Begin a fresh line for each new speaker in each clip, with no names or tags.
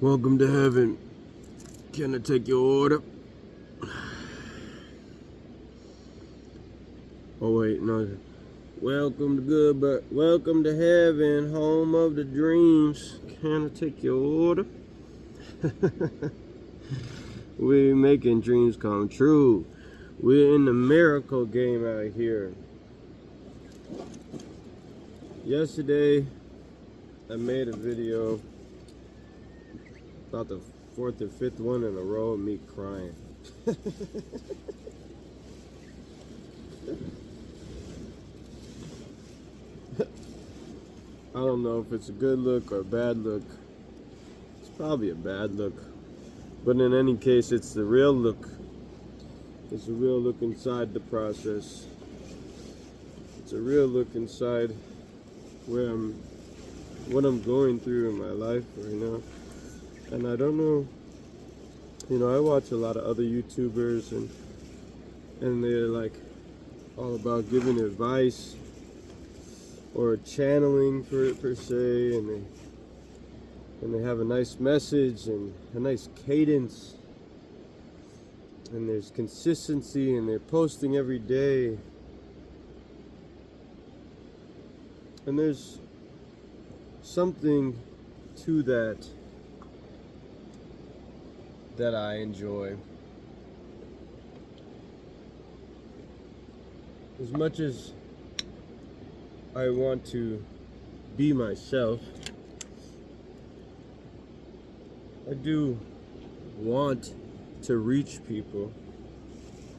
Welcome to heaven. Can I take your order? Oh wait, no. Welcome to heaven, home of the dreams. Can I take your order? We're making dreams come true. We're in the miracle game out here. Yesterday, I made a video about the fourth or fifth one in a row of me crying. I don't know if it's a good look or a bad look. It's probably a bad look. But in any case, it's the real look. It's a real look inside the process. It's a real look inside what I'm going through in my life right now. And I don't know, I watch a lot of other YouTubers and they're like all about giving advice or channeling per se, and they have a nice message and a nice cadence, and there's consistency, and they're posting every day, and there's something to that I enjoy. As much as I want to be myself, I do want to reach people.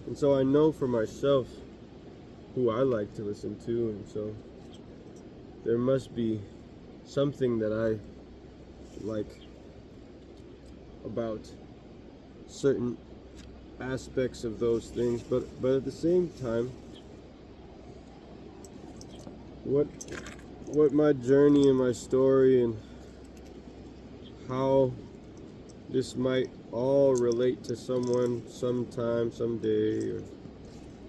And so I know for myself who I like to listen to, and so there must be something that I like about certain aspects of those things, but at the same time, what my journey and my story and how this might all relate to someone sometime, someday, or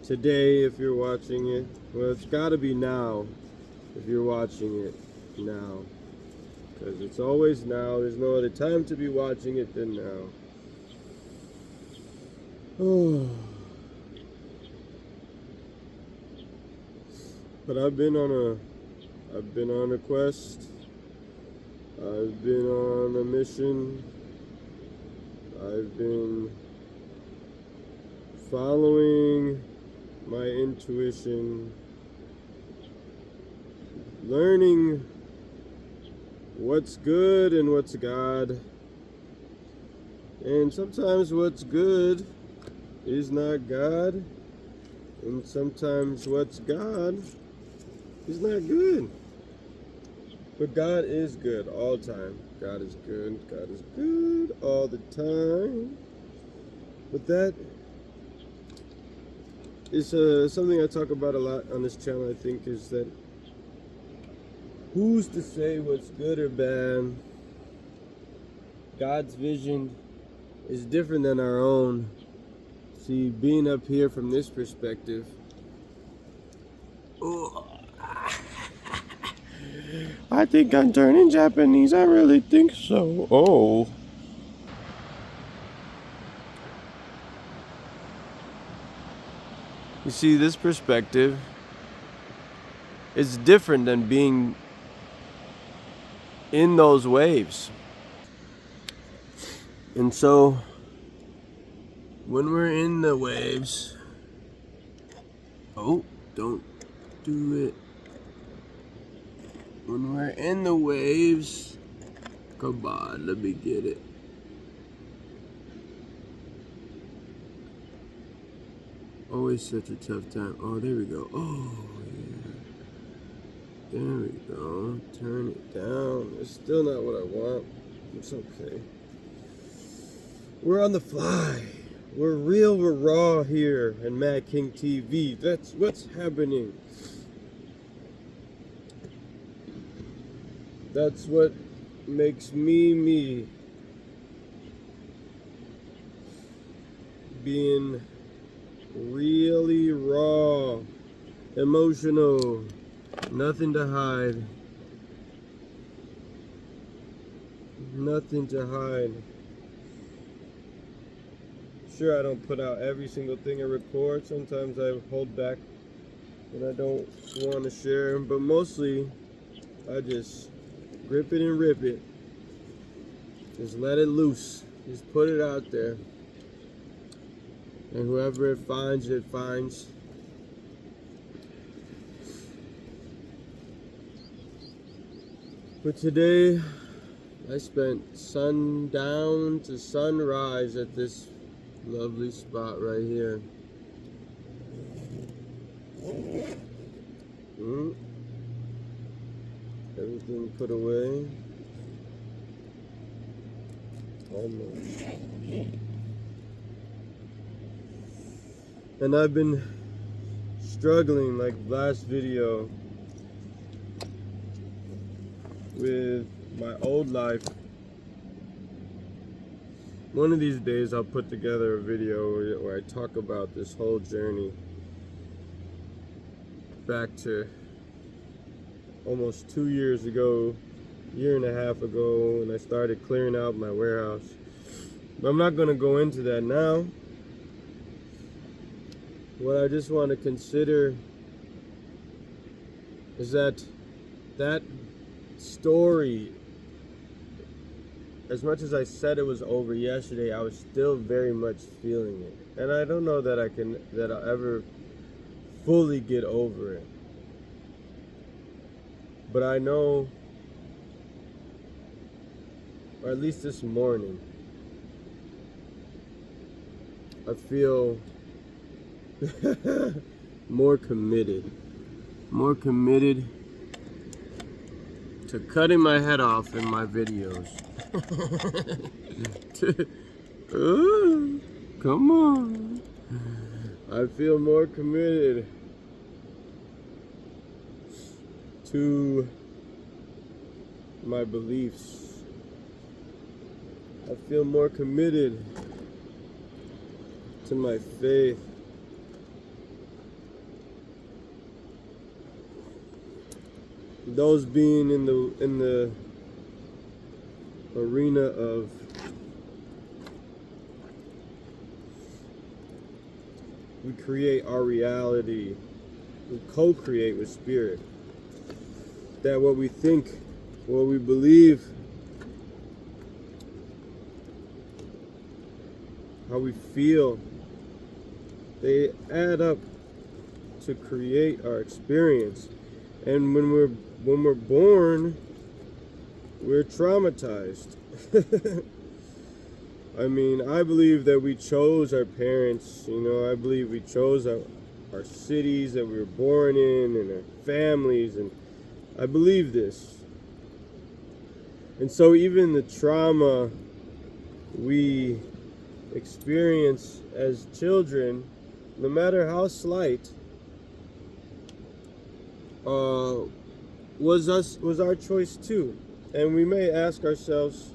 today if you're watching it. Well, it's got to be now if you're watching it now, because it's always now. There's no other time to be watching it than now. Oh. But I've been on a quest. I've been on a mission. I've been following my intuition, learning what's good and what's God. And sometimes what's good is not God, and sometimes what's God is not good. But God is good all the time. God is good. God is good all the time. But that is something I talk about a lot on this channel, I think, is that who's to say what's good or bad? God's vision is different than our own. See, being up here from this perspective, I think I'm turning Japanese. I really think so. Oh. You see, this perspective is different than being in those waves. And so, when we're in the waves, don't do it. When we're in the waves, come on, let me get it. Always such a tough time. Oh, there we go. Oh, yeah. There we go. Turn it down. It's still not what I want. It's okay. We're on the fly. We're real, we're raw here in Mad King TV. That's what's happening. That's what makes me me. Being really raw, emotional, nothing to hide. Nothing to hide. Sure, I don't put out every single thing I record. Sometimes I hold back what I don't want to share, but mostly I just grip it and rip it. Just let it loose. Just put it out there. And whoever it finds, it finds. But today, I spent sundown to sunrise at this lovely spot right here. Everything put away. Almost. And I've been struggling, like last video, with my old life. One of these days I'll put together a video where I talk about this whole journey back to almost 2 years ago, year and a half ago, when I started clearing out my warehouse. But I'm not going to go into that now. What I just want to consider is that story, as much as I said it was over yesterday, I was still very much feeling it. And I don't know that I'll ever fully get over it. But I know, or at least this morning, I feel more committed to cutting my head off in my videos. Come on. I feel more committed to my beliefs. I feel more committed to my faith. Those being in the arena of we create our reality, we co-create with spirit. That what we think, what we believe, how we feel, they add up to create our experience. And when we're born, we're traumatized. I mean, I believe that we chose our parents, I believe we chose our cities that we were born in and our families, and I believe this. And so even the trauma we experience as children, no matter how slight, was our choice too. And we may ask ourselves,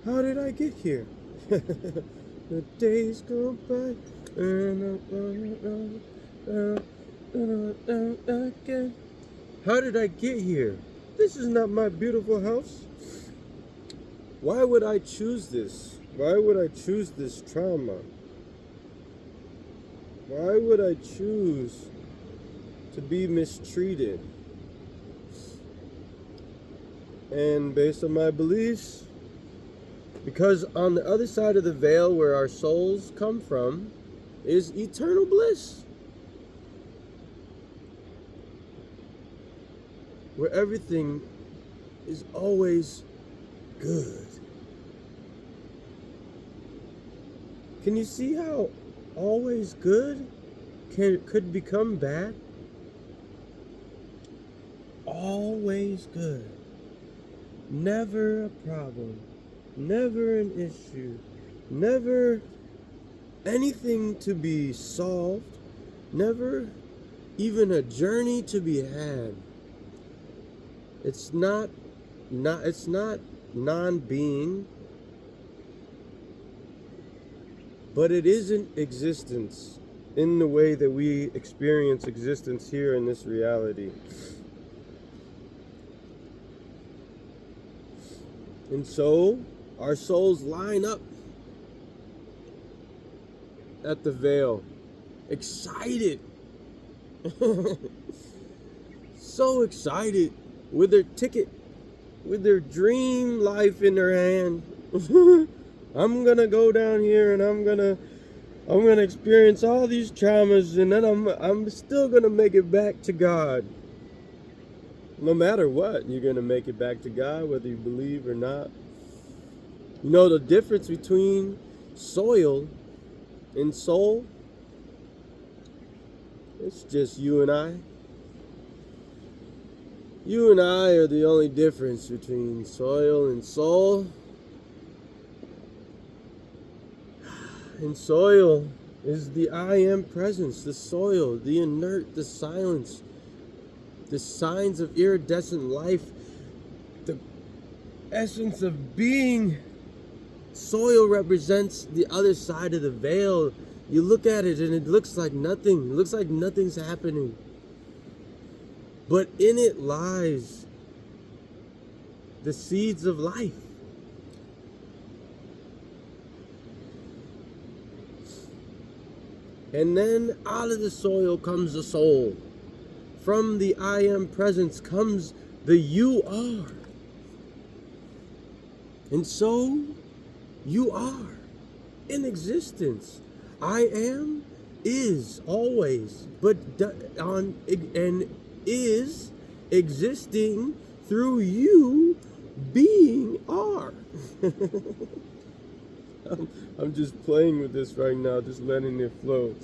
how did I get here? The days go by again. How did I get here? This is not my beautiful house. Why would I choose this? Why would I choose this trauma? Why would I choose to be mistreated? And based on my beliefs, because on the other side of the veil where our souls come from is eternal bliss, where everything is always good. Can you see how always good could become bad? Always good. Never a problem. Never an issue. Never anything to be solved. Never even a journey to be had. It's not non-being, but it isn't existence in the way that we experience existence here in this reality. And so our souls line up at the veil, excited, so excited, with their ticket, with their dream life in their hand. I'm gonna go down here and I'm gonna experience all these traumas, and then I'm still gonna make it back to God. No matter what, you're gonna make it back to God, whether you believe or not. You know the difference between soil and soul? It's just you and I. You and I are the only difference between soil and soul. And soil is the I am presence, the soil, the inert, the silence, the signs of iridescent life, the essence of being. Soil represents the other side of the veil. You look at it and it looks like nothing. It looks like nothing's happening. But in it lies the seeds of life. And then out of the soil comes the soul. From the I am presence comes the you are. And so you are in existence. I am is always, but and is existing through you being are. I'm just playing with this right now, just letting it flow.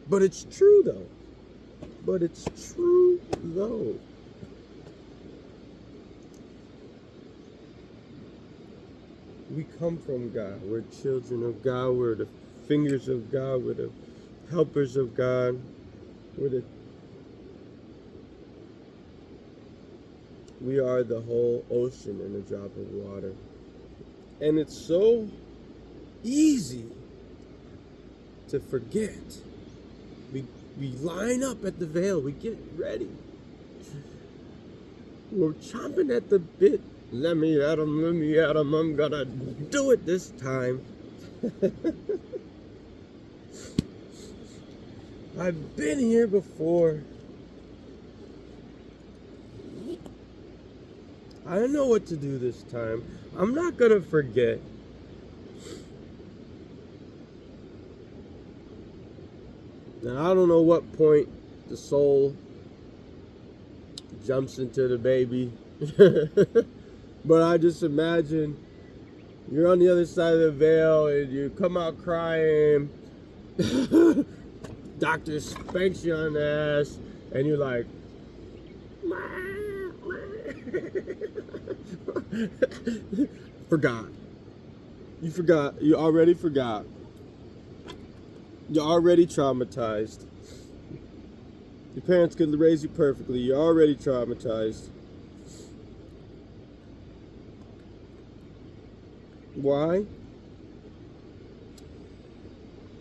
But it's true though. We come from God. We're children of God. We're the fingers of God. We're the helpers of God. We are the whole ocean in a drop of water. And it's so easy to forget. We line up at the veil. We get ready. We're chomping at the bit. Let me at him, I'm gonna do it this time. I've been here before. I know what to do this time. I'm not gonna forget. And I don't know what point the soul jumps into the baby. But I just imagine you're on the other side of the veil and you come out crying. Doctor spanks you on the ass and you're like, forgot. You forgot. You already forgot. You're already traumatized. Your parents could raise you perfectly. You're already traumatized. Why?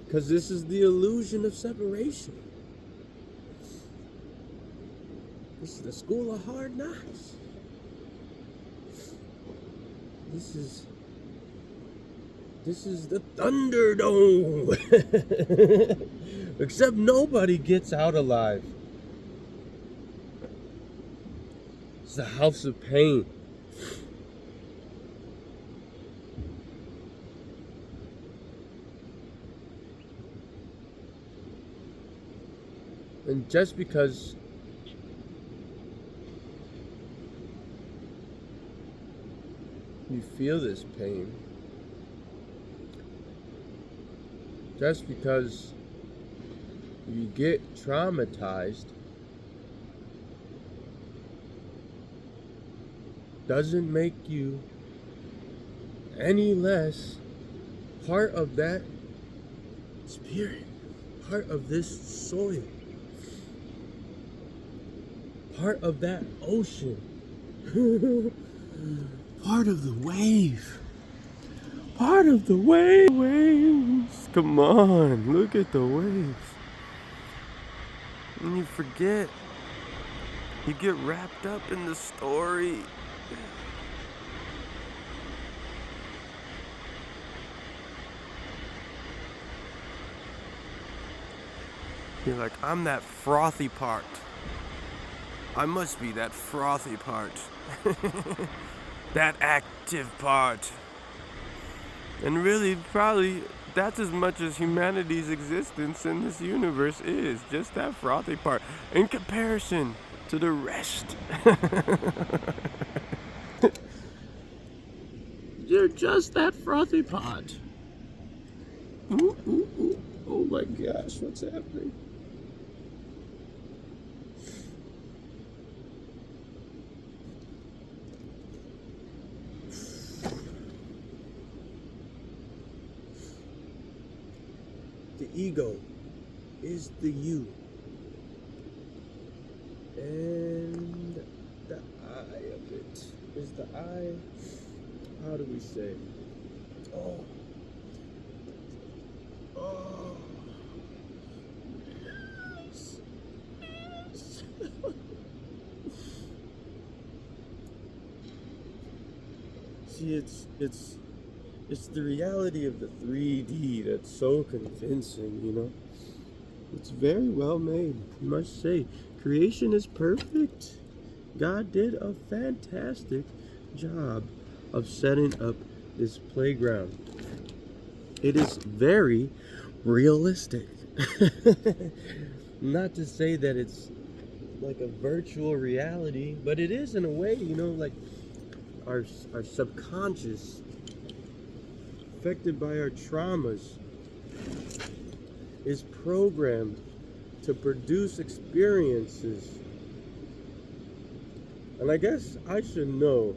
Because this is the illusion of separation. This is the school of hard knocks. This is the Thunderdome. Except nobody gets out alive. It's the house of pain. And just because you feel this pain, just because you get traumatized, doesn't make you any less part of that spirit, part of this soil, part of that ocean, part of the wave, part of the waves. Come on, look at the waves. And you forget You get wrapped up in the story. You're like, I'm that frothy part. I must be that frothy part. That active part. And really, probably, that's as much as humanity's existence in this universe is. Just that frothy part. In comparison to the rest. You're just that frothy part. Ooh, ooh, ooh. Oh my gosh, what's happening? The ego is the you. And the I of it is the I. How do we say? Oh. Oh. Yes. See, it's the reality of the 3D that's so convincing, you know? It's very well made, I must say. Creation is perfect. God did a fantastic job of setting up this playground. It is very realistic. Not to say that it's like a virtual reality, but it is in a way, you know, like our subconscious, affected by our traumas, is programmed to produce experiences. And I guess I should know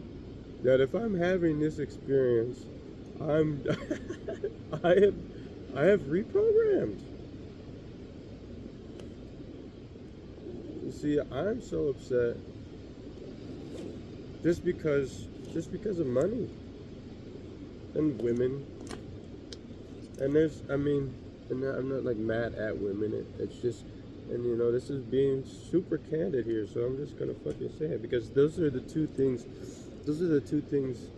that if I'm having this experience, I'm I have reprogrammed. You see, I'm so upset just because of money and women. And there's, I mean, and I'm not like mad at women. It's just, and you know, this is being super candid here, so I'm just gonna fucking say it because those are the two things. Those are the two things.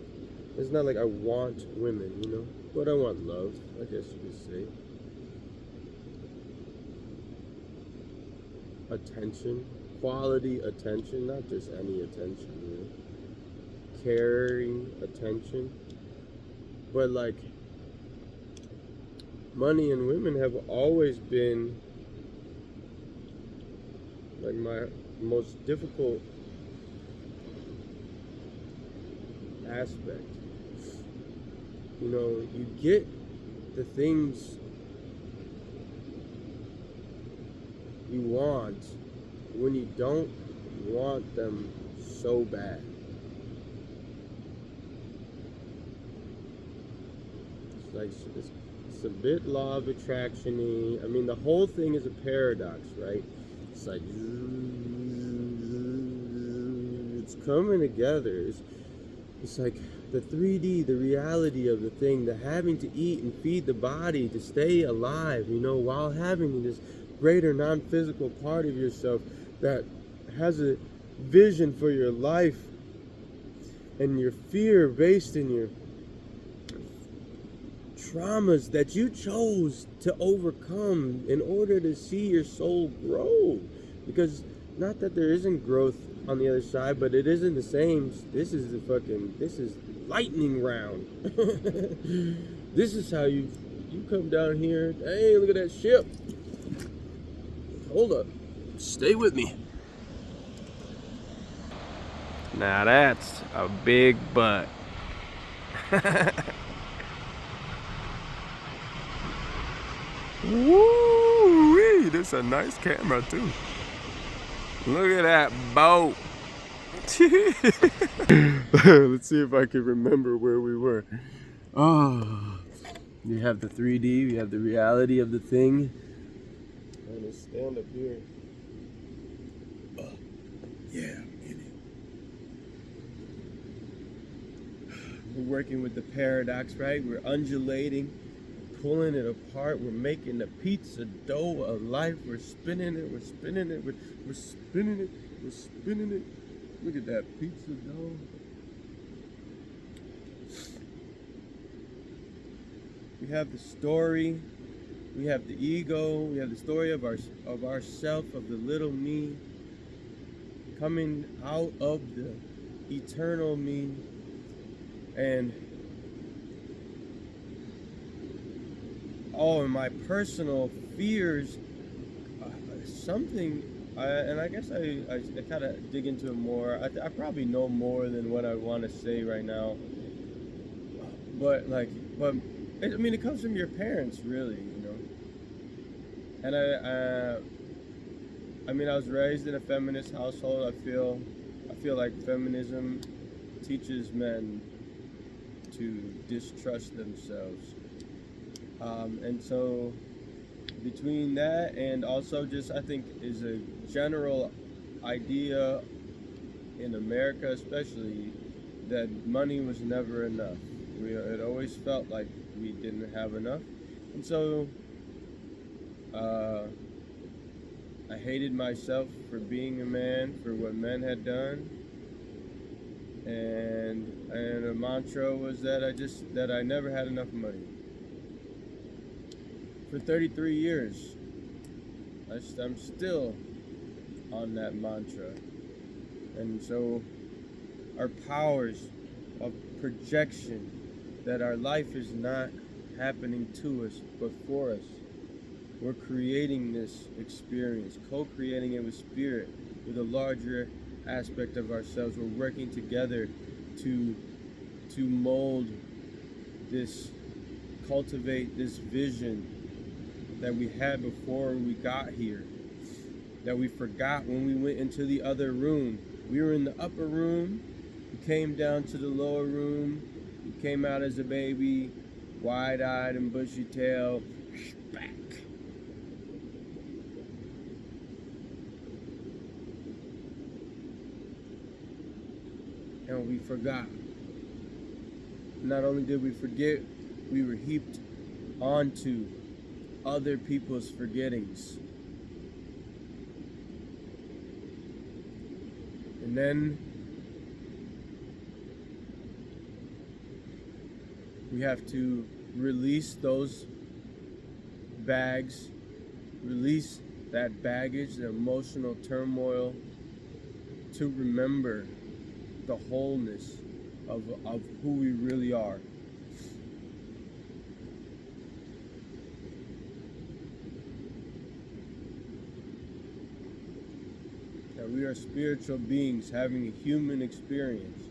It's not like I want women, you know, but I want love, I guess you could say. Attention, quality attention, not just any attention, you know. Caring attention. But like, money and women have always been like my most difficult aspect. You know, you get the things you want when you don't want them so bad. It's like it's a bit law of attraction-y. I mean, the whole thing is a paradox, right? It's like it's coming together. It's like the 3D, the reality of the thing, the having to eat and feed the body to stay alive, you know, while having this greater non-physical part of yourself that has a vision for your life, and your fear based in your traumas that you chose to overcome in order to see your soul grow. Because not that there isn't growth on the other side, but it isn't the same. This is lightning round. This is how you come down here. Hey, look at that ship. Hold up. Stay with me. Now that's a big butt. Woo-wee, this is a nice camera too. Look at that boat. Let's see if I can remember where we were. Oh, you have the 3D, you have the reality of the thing. I'm gonna stand up here. Yeah, I'm in it. We're working with the paradox, right? We're undulating, pulling it apart. We're making the pizza dough of life. We're spinning it. We're spinning it. We're spinning it. We're spinning it. Look at that pizza dough. We have the story. We have the ego. We have the story of ourself, of the little me, coming out of the eternal me, and my personal fears. And I guess I kind of dig into it more. I probably know more than what I want to say right now. But it comes from your parents, really, And I was raised in a feminist household. I feel like feminism teaches men to distrust themselves. And so between that and also just, I think, is a general idea in America especially, that money was never enough. It always felt like we didn't have enough. And so I hated myself for being a man, for what men had done. And a mantra was that I never had enough money. For 33 years, I'm still on that mantra. And so our powers of projection, that our life is not happening to us but for us. We're creating this experience, co-creating it with spirit, with a larger aspect of ourselves. We're working together to mold this, cultivate this vision that we had before we got here, that we forgot when we went into the other room. We were in the upper room, we came down to the lower room, we came out as a baby, wide-eyed and bushy-tailed, back. And we forgot. Not only did we forget, we were heaped onto other people's forgettings. And then we have to release those bags, release that baggage, the emotional turmoil, to remember the wholeness of who we really are. That we are spiritual beings having a human experience.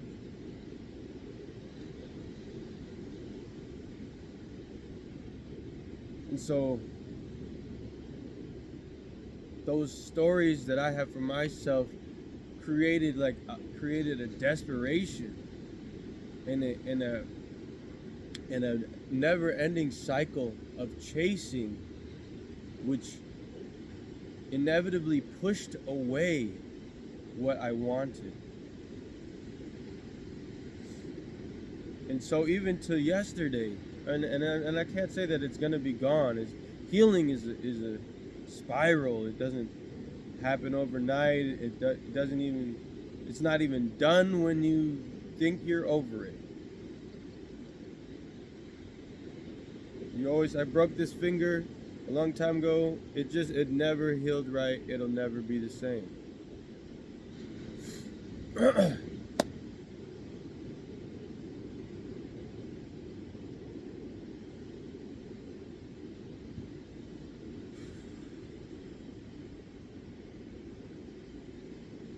And so those stories that I have for myself created a desperation in a never-ending cycle of chasing, which inevitably pushed away what I wanted. And so even to yesterday, and I can't say that it's gonna be gone. Healing is a spiral. It doesn't happen overnight. It's not even done when you think you're over it. I broke this finger a long time ago. It never healed right. It'll never be the same.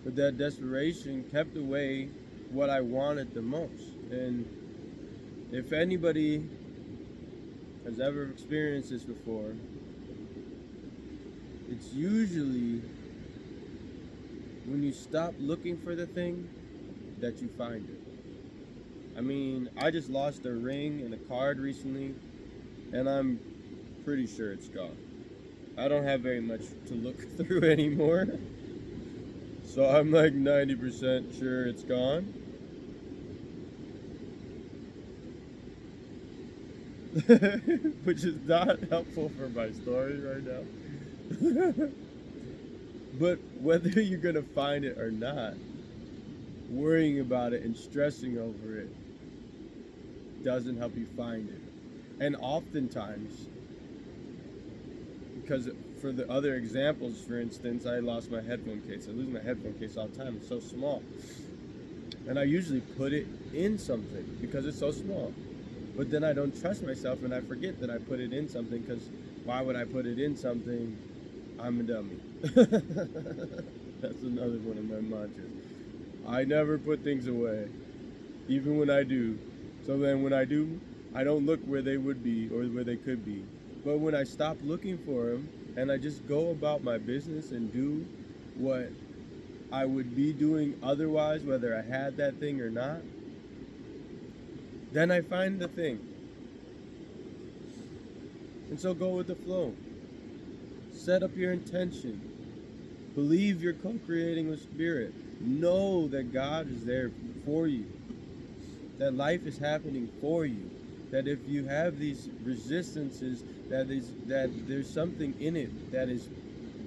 But that desperation kept away what I wanted the most. And if anybody has ever experienced this before, it's usually when you stop looking for the thing that you find it. I mean, I just lost a ring and a card recently, and I'm pretty sure it's gone. I don't have very much to look through anymore. So I'm like 90% sure it's gone. which is not helpful for my story right now. But whether you're going to find it or not, worrying about it and stressing over it doesn't help you find it. And oftentimes, because for the other examples, for instance, I lost my headphone case. I lose my headphone case all the time. It's so small. And I usually put it in something because it's so small. But then I don't trust myself and I forget that I put it in something, because why would I put it in something? I'm a dummy. That's another one of my mantras. I never put things away, even when I do. So then when I do, I don't look where they would be or where they could be. But when I stop looking for them and I just go about my business and do what I would be doing otherwise, whether I had that thing or not, then I find the thing. And so go with the flow. Set up your intention. Believe you're co-creating with Spirit. Know that God is there for you. That life is happening for you. That if you have these resistances, that there's something in it that is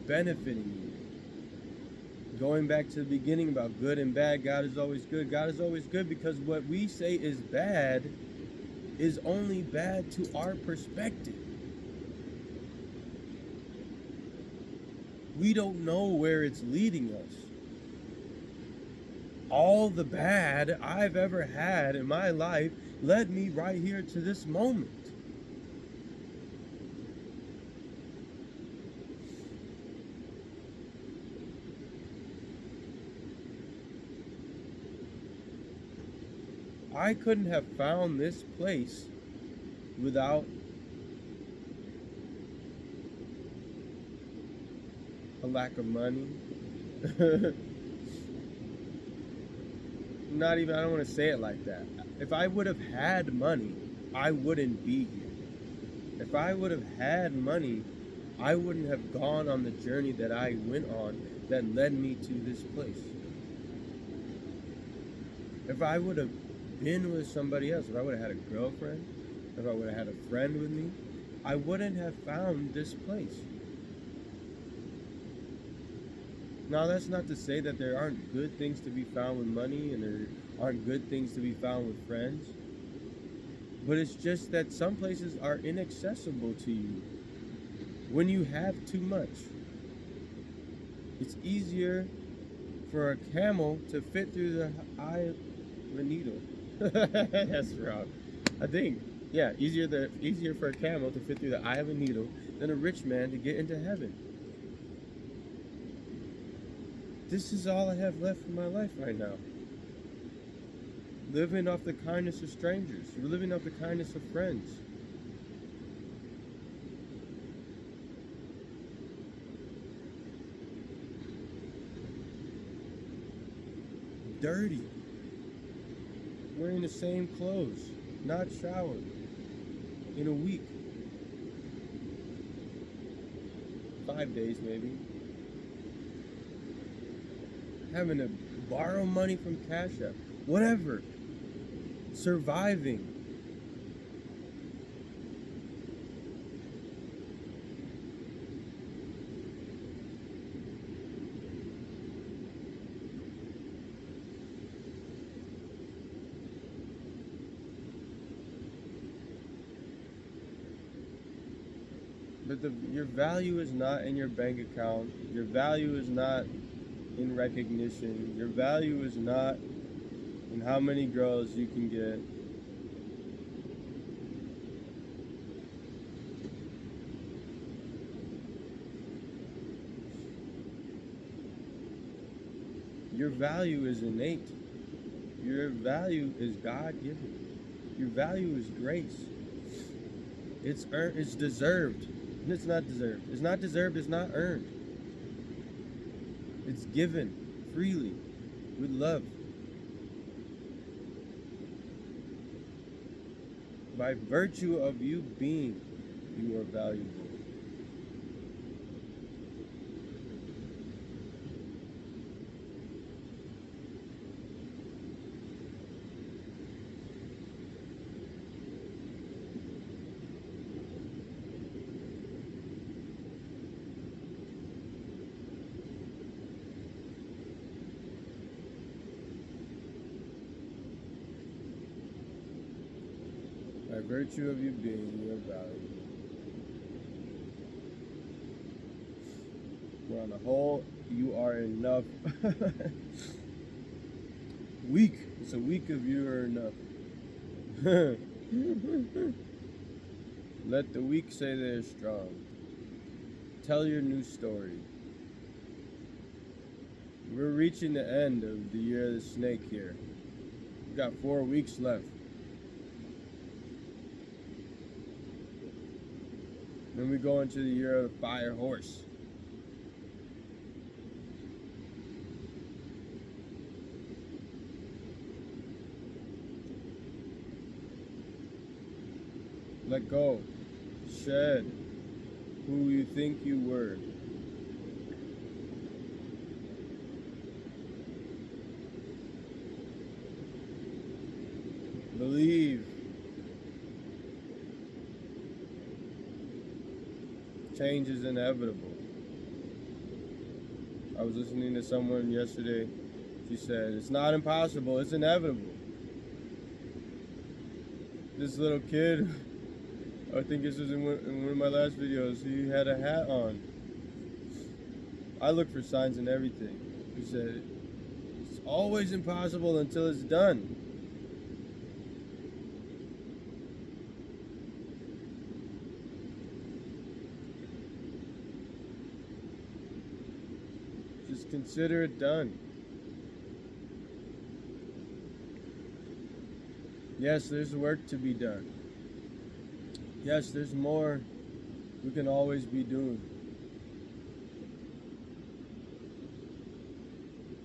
benefiting you. Going back to the beginning about good and bad, God is always good. God is always good because what we say is bad is only bad to our perspective. We don't know where it's leading us. All the bad I've ever had in my life led me right here to this moment. I couldn't have found this place without a lack of money. Not even, I don't want to say it like that. If I would have had money, I wouldn't be here. If I would have had money, I wouldn't have gone on the journey that I went on that led me to this place. If I would have been with somebody else, if I would have had a girlfriend, if I would have had a friend with me, I wouldn't have found this place. Now, that's not to say that there aren't good things to be found with money and there aren't good things to be found with friends. But it's just that some places are inaccessible to you when you have too much. It's easier for a camel to fit through the eye of a needle. That's wrong. I think, yeah, easier for a camel to fit through the eye of a needle than a rich man to get into heaven. This is all I have left in my life right now. Living off the kindness of strangers. Living off the kindness of friends. Dirty. Wearing the same clothes. Not showered. In a week. 5 days maybe. Having to borrow money from Cash App. Whatever. Surviving. But your value is not in your bank account. Your value is not in recognition. Your value is not in how many girls you can get. Your value is innate. Your value is God-given. Your value is grace. It's earned, it's deserved. And it's not deserved. It's not deserved, it's not earned. It's given freely with love. By virtue of you being, you are valuable. by virtue of you being, you are valuable. Well, on the whole, you are enough. Weak. It's a week of you are enough. Let the weak say they're strong. Tell your new story. We're reaching the end of the year of the snake here. We've got 4 weeks left. Then we go into the year of the fire horse. Let go. Shed who you think you were. Believe. Change is inevitable. I was listening to someone yesterday. She said, it's not impossible, it's inevitable. This little kid, I think this was in one of my last videos, he had a hat on. I look for signs in everything. He said, it's always impossible until it's done. Just consider it done. Yes, there's work to be done. Yes, there's more we can always be doing.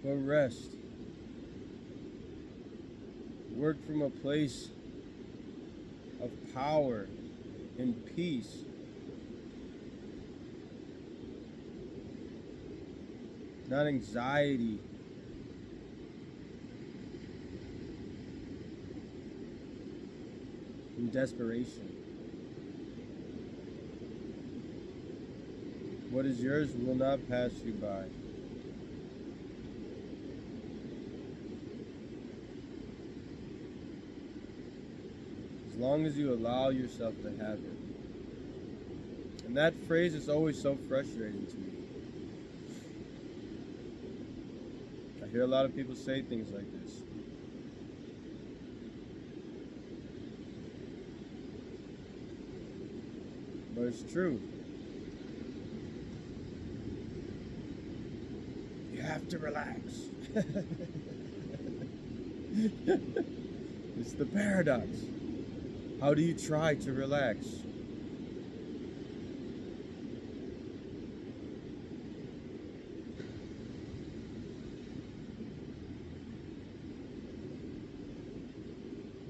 But rest. Work from a place of power and peace. Not anxiety. And desperation. What is yours will not pass you by. As long as you allow yourself to have it. And that phrase is always so frustrating to me. I hear a lot of people say things like this. But it's true. You have to relax. It's the paradox. How do you try to relax?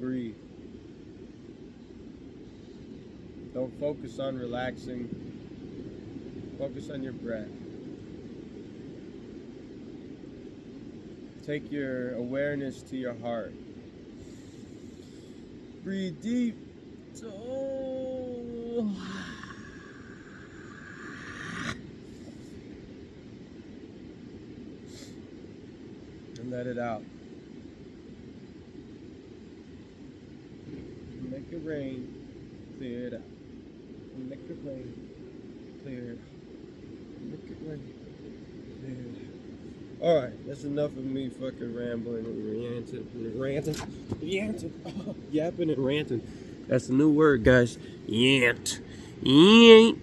Breathe. Don't focus on relaxing. Focus on your breath. Take your awareness to your heart. Breathe deep. And let it out. Make it rain. Clear it out. Make it rain. Clear it out. Make it rain. Clear it out. Alright, that's enough of me fucking rambling and yapping and ranting. That's the new word, guys. Yant. Yant.